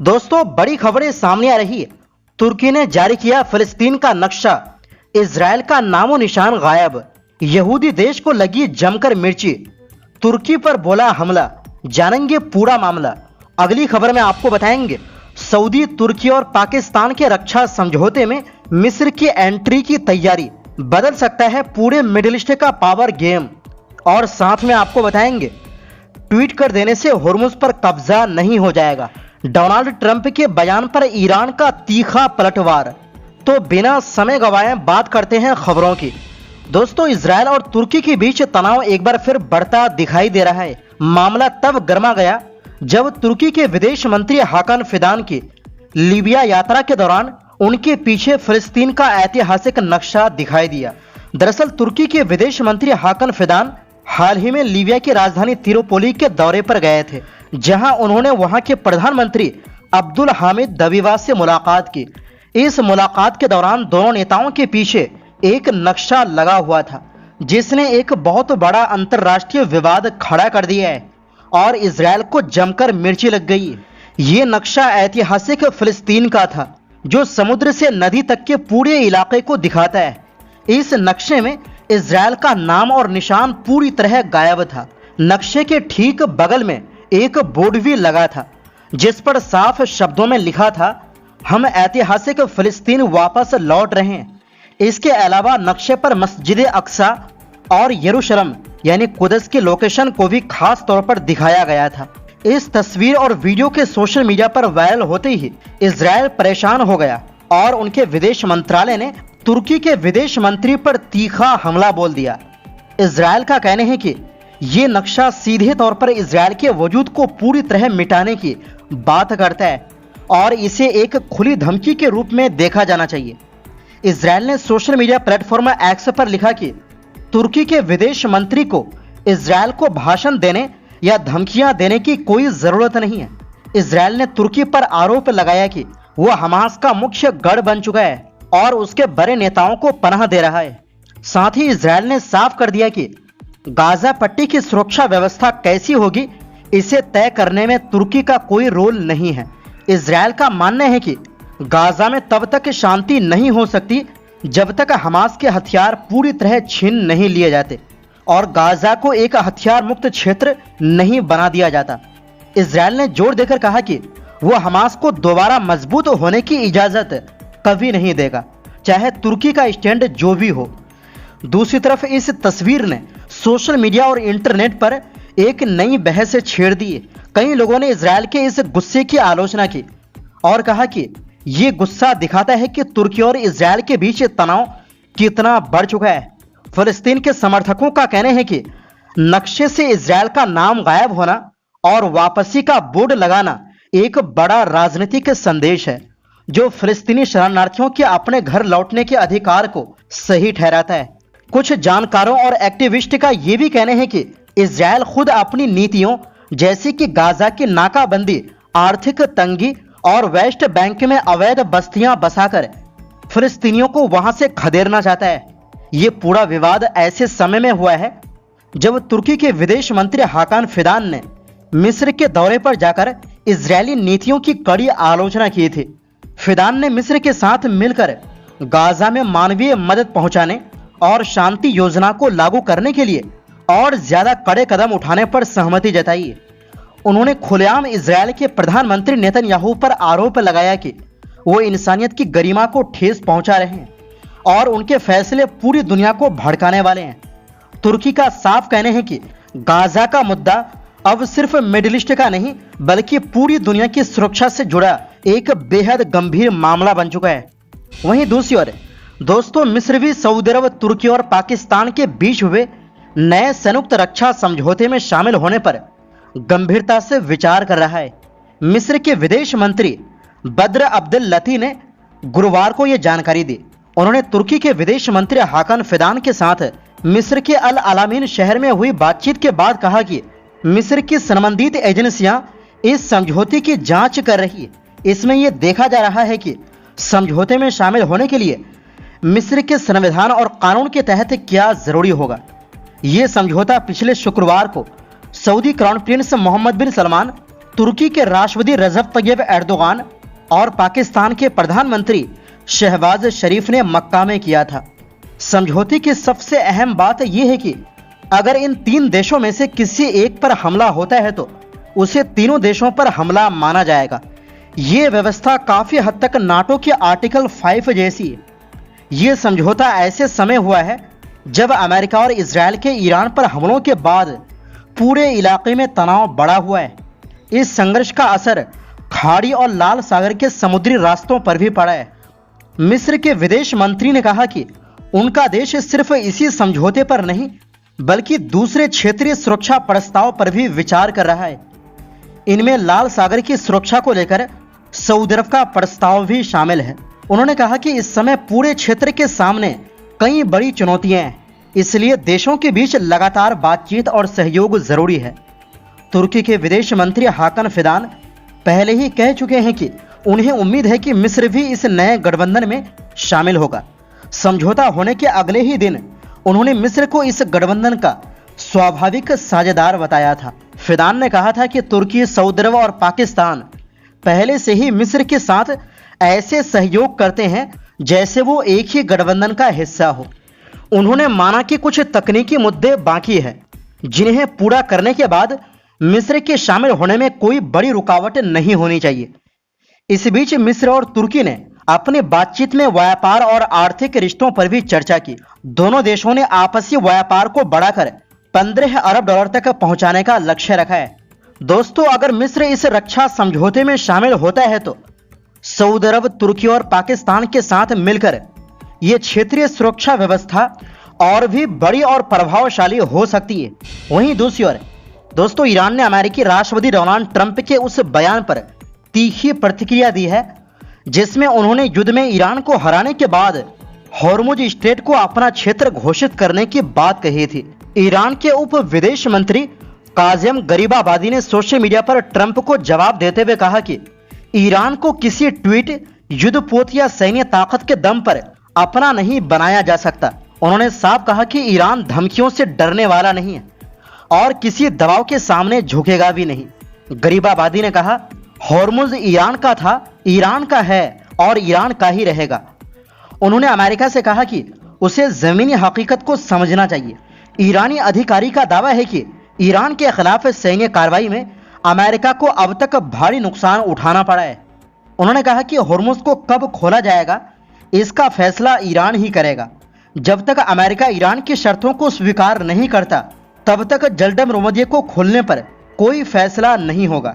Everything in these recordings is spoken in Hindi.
दोस्तों, बड़ी खबरें सामने आ रही है। तुर्की ने जारी किया फिलिस्तीन का नक्शा, इजराइल का नामो निशान गायब। यहूदी देश को लगी जमकर मिर्ची, तुर्की पर बोला हमला। जानेंगे पूरा मामला। अगली खबर में आपको बताएंगे सऊदी, तुर्की और पाकिस्तान के रक्षा समझौते में मिस्र की एंट्री की तैयारी, बदल सकता है पूरे मिडिल ईस्ट का पावर गेम। और साथ में आपको बताएंगे ट्वीट कर देने से होर्मुज पर कब्जा नहीं हो जाएगा। डोनाल्ड ट्रंप के बयान पर ईरान का तीखा पलटवार। तो बिना समय गवाए बात करते हैं खबरों की। दोस्तों, इजराइल और तुर्की के बीच तनाव एक बार फिर बढ़ता दिखाई दे रहा है। मामला तब गर्मा गया जब तुर्की के विदेश मंत्री हाकान फिदान की लीबिया यात्रा के दौरान उनके पीछे फिलिस्तीन का ऐतिहासिक नक्शा दिखाई दिया। दरअसल तुर्की के विदेश मंत्री हाकान फिदान हाल ही में लीबिया की राजधानी त्रिपोली के दौरे पर गए थे, जहां उन्होंने वहां के प्रधानमंत्री अब्दुल हामिद दबीबा से मुलाकात की। इस मुलाकात के दौरान दोनों नेताओं के पीछे एक नक्शा लगा हुआ था, जिसने एक बहुत बड़ा अंतर्राष्ट्रीय विवाद खड़ा कर दिया है और इजराइल को जमकर मिर्ची लग गई। ये नक्शा ऐतिहासिक फिलिस्तीन का था, जो समुद्र से नदी तक के पूरे इलाके को दिखाता है। इस नक्शे में इजराइल का नाम और निशान पूरी तरह गायब था। नक्शे के ठीक बगल में एक बोर्ड भी लगा था, जिस पर साफ शब्दों में लिखा था, हम ऐतिहासिक फिलिस्तीन वापस लौट रहे हैं। इसके अलावा नक्शे पर मस्जिद अक्सा और यरूशलेम यानी कुदस की लोकेशन को भी खास तौर पर दिखाया गया था। इस तस्वीर और वीडियो के सोशल मीडिया पर वायरल होते ही इजराइल परेशान हो गया और उनके विदेश मंत्रालय ने तुर्की के विदेश मंत्री पर तीखा हमला बोल दिया। इजराइल का कहना है कि ये नक्शा सीधे तौर पर इजराइल के वजूद को पूरी तरह मिटाने की बात करता है और इसे एक खुली धमकी के रूप में देखा जाना चाहिए। इजराइल ने सोशल मीडिया प्लेटफॉर्म एक्स पर लिखा कि तुर्की के विदेश मंत्री को इजराइल को भाषण देने या धमकियां देने की कोई जरूरत नहीं है। इजराइल ने तुर्की पर आरोप लगाया कि वह हमास का मुख्य गढ़ बन चुका है और उसके बड़े नेताओं को पनाह दे रहा है। साथ ही इजराइल ने साफ कर दिया कि गाजा पट्टी की सुरक्षा व्यवस्था कैसी होगी, इसे तय करने में तुर्की का कोई रोल नहीं है। इजराइल का मानना है कि गाजा में तब तक शांति नहीं हो सकती जब तक हमास के हथियार पूरी तरह छीन नहीं लिए जाते और गाजा को एक हथियार मुक्त क्षेत्र नहीं बना दिया जाता। इजराइल ने जोर देकर कहा कि वह हमास को दोबारा मजबूत होने की इजाजत कभी नहीं देगा, चाहे तुर्की का स्टैंड जो भी हो। दूसरी तरफ इस तस्वीर ने सोशल मीडिया और इंटरनेट पर एक नई बहस छेड़ दी। कई लोगों ने इजराइल के इस गुस्से की आलोचना की और कहा कि ये गुस्सा दिखाता है कि तुर्की और इजराइल के बीच तनाव कितना बढ़ चुका है। फिलिस्तीन के समर्थकों का कहना है कि नक्शे से इजराइल का नाम गायब होना और वापसी का बोर्ड लगाना एक बड़ा राजनीतिक संदेश है, जो फिलिस्तीनी शरणार्थियों के अपने घर लौटने के अधिकार को सही ठहराता है। कुछ जानकारों और एक्टिविस्ट का यह भी कहना है कि इजराइल खुद अपनी नीतियों जैसे कि गाजा की नाकाबंदी, आर्थिक तंगी और वेस्ट बैंक में अवैध बस्तियां बसाकर फिलिस्तीनियों को वहां से खदेड़ना चाहता है। ये पूरा विवाद ऐसे समय में हुआ है जब तुर्की के विदेश मंत्री हाकान फिदान ने मिस्र के दौरे पर जाकर इजरायली नीतियों की कड़ी आलोचना की थी। फिदान ने मिस्र के साथ मिलकर गाजा में मानवीय मदद पहुंचाने और शांति योजना को लागू करने के लिए और ज्यादा कड़े कदम उठाने पर सहमति जताई। उन्होंने खुलेआम इजरायल के प्रधानमंत्री नेतन्याहू पर आरोप लगाया कि वो इंसानियत की गरिमा को ठेस पहुंचा रहे हैं और उनके फैसले पूरी दुनिया को भड़काने वाले हैं। तुर्की का साफ कहना है कि गाजा का मुद्दा अब सिर्फ मिडिल ईस्ट का नहीं, बल्कि पूरी दुनिया की सुरक्षा से जुड़ा एक बेहद गंभीर मामला बन चुका है। वहीं दूसरी ओर दोस्तों, मिस्र भी सऊदी अरब, तुर्की और पाकिस्तान के बीच हुए नए संयुक्त रक्षा समझौते में शामिल होने पर गंभीरता से विचार कर रहा है। मिस्र के विदेश मंत्री बद्र अब्देल लती ने गुरुवार को यह जानकारी दी। उन्होंने तुर्की के विदेश मंत्री हाकान फिदान के साथ मिस्र के अल अलामीन शहर में हुई बातचीत के बाद कहा कि मिस्र की संबंधित एजेंसियां इस समझौते की जांच कर रही है। इसमें यह देखा जा रहा है कि समझौते में शामिल होने के लिए मिस्र के संविधान और कानून के तहत क्या जरूरी होगा। यह समझौता पिछले शुक्रवार को सऊदी क्राउन प्रिंस मोहम्मद बिन सलमान तुर्की के राष्ट्रपति रजब तैयब एर्दोगान और पाकिस्तान के प्रधानमंत्री शहबाज शरीफ ने मक्का में किया था। समझौते की सबसे अहम बात यह है कि अगर इन तीन देशों में से किसी एक पर हमला होता है तो उसे तीनों देशों पर हमला माना जाएगा। ये व्यवस्था काफी हद तक नाटो के आर्टिकल 5 जैसी है। ये समझौता ऐसे समय हुआ है जब अमेरिका और इजराइल के ईरान पर हमलों के बाद पूरे इलाके में तनाव बढ़ा हुआ है। इस संघर्ष का असर खाड़ी और लाल सागर के समुद्री रास्तों पर भी पड़ा है। मिस्र के विदेश मंत्री ने कहा कि उनका देश सिर्फ इसी समझौते पर नहीं बल्कि दूसरे क्षेत्रीय सुरक्षा प्रस्ताव पर भी विचार कर रहा है। इनमें लाल सागर की सुरक्षा को लेकर सऊदी अरब का प्रस्ताव भी शामिल है। उन्होंने कहा कि इस समय पूरे क्षेत्र के सामने कई बड़ी चुनौतियां हैं, इसलिए देशों के बीच लगातार बातचीत और सहयोग जरूरी है। तुर्की के विदेश मंत्री हाकन फिदान पहले ही कह चुके हैं कि उन्हें उम्मीद है कि मिस्र भी इस नए गठबंधन में शामिल होगा। समझौता होने के अगले ही दिन उन्होंने मिस्र को इस गठबंधन का स्वाभाविक साझेदार बताया था। फिदान ने कहा था कि तुर्की, सऊदी अरब और पाकिस्तान पहले से ही मिस्र के साथ ऐसे सहयोग करते हैं जैसे वो एक ही गठबंधन का हिस्सा हो। उन्होंने माना कि कुछ तकनीकी मुद्दे बाकी हैं जिन्हें पूरा करने के बाद मिस्र के शामिल होने में कोई बड़ी रुकावट नहीं होनी चाहिए। इस बीच मिस्र और तुर्की ने अपनी बातचीत में व्यापार और आर्थिक रिश्तों पर भी चर्चा की। दोनों देशों ने आपसी व्यापार को बढ़ाकर 15 अरब डॉलर तक पहुंचाने का लक्ष्य रखा है। दोस्तों, अगर मिस्र इस रक्षा समझौते में शामिल होता है तो सऊदी अरब, तुर्की और पाकिस्तान के साथ मिलकर यह क्षेत्रीय सुरक्षा व्यवस्था और भी बड़ी और प्रभावशाली हो सकती है। वहीं दूसरी ओर दोस्तों, ईरान ने अमेरिकी राष्ट्रपति डोनाल्ड ट्रंप के उस बयान पर तीखी प्रतिक्रिया दी है जिसमें उन्होंने युद्ध में ईरान को हराने के बाद हॉर्मुज स्ट्रेट को अपना क्षेत्र घोषित करने की बात कही थी। ईरान के उप विदेश मंत्री काज़ेम गरीबाबादी ने सोशल मीडिया पर ट्रंप को जवाब देते हुए कहा कि ईरान को किसी ट्वीट, युद्धपोत या सैन्य ताकत के दम पर अपना नहीं बनाया जा सकता। उन्होंने साफ कहा कि ईरान धमकियों से डरने वाला नहीं है और किसी दबाव के सामने झुकेगा भी नहीं। गरीबाबादी ने कहा, हॉर्मुज ईरान का था, ईरान का है और ईरान का ही रहेगा। उन्होंने अमेरिका से कहा कि उसे जमीनी हकीकत को समझना चाहिए। ईरानी अधिकारी का दावा है कि ईरान के खिलाफ सैन्य कार्रवाई में अमेरिका को अब तक भारी नुकसान उठाना पड़ा है। उन्होंने कहा कि हॉर्मुज को कब खोला जाएगा इसका फैसला ईरान ही करेगा। जब तक अमेरिका ईरान की शर्तों को स्वीकार नहीं करता तब तक जलडम रोमजिए को खोलने पर कोई फैसला नहीं होगा।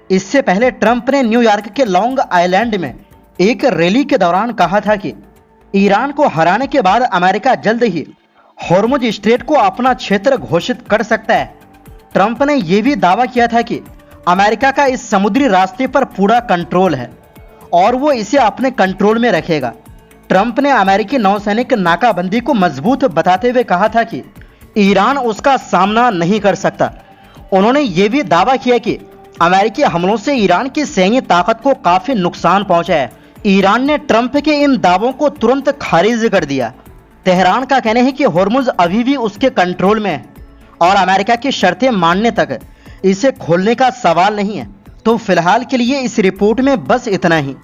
इससे पहले ट्रंप ने न्यूयॉर्क के लॉन्ग आइलैंड में एक रैली के दौरान कहा था कि ईरान को हराने के बाद अमेरिका जल्द ही हॉर्मुज स्ट्रेट को अपना क्षेत्र घोषित कर सकता है। ट्रंप ने यह भी दावा किया था कि अमेरिका का इस समुद्री रास्ते पर पूरा कंट्रोल है और वो इसे अपने कंट्रोल में रखेगा। ट्रंप ने अमेरिकी नौसैनिक नाकाबंदी को मजबूत बताते हुए कहा था कि ईरान उसका सामना नहीं कर सकता। उन्होंने ये भी दावा किया कि अमेरिकी हमलों से ईरान की सैन्य ताकत को काफी नुकसान पहुंचा है। ईरान ने ट्रंप के इन दावों को तुरंत खारिज कर दिया। तेहरान का कहना है कि हॉर्मुज अभी भी उसके कंट्रोल में है और अमेरिका की शर्तें मानने तक इसे खोलने का सवाल नहीं है। तो फिलहाल के लिए इस रिपोर्ट में बस इतना ही।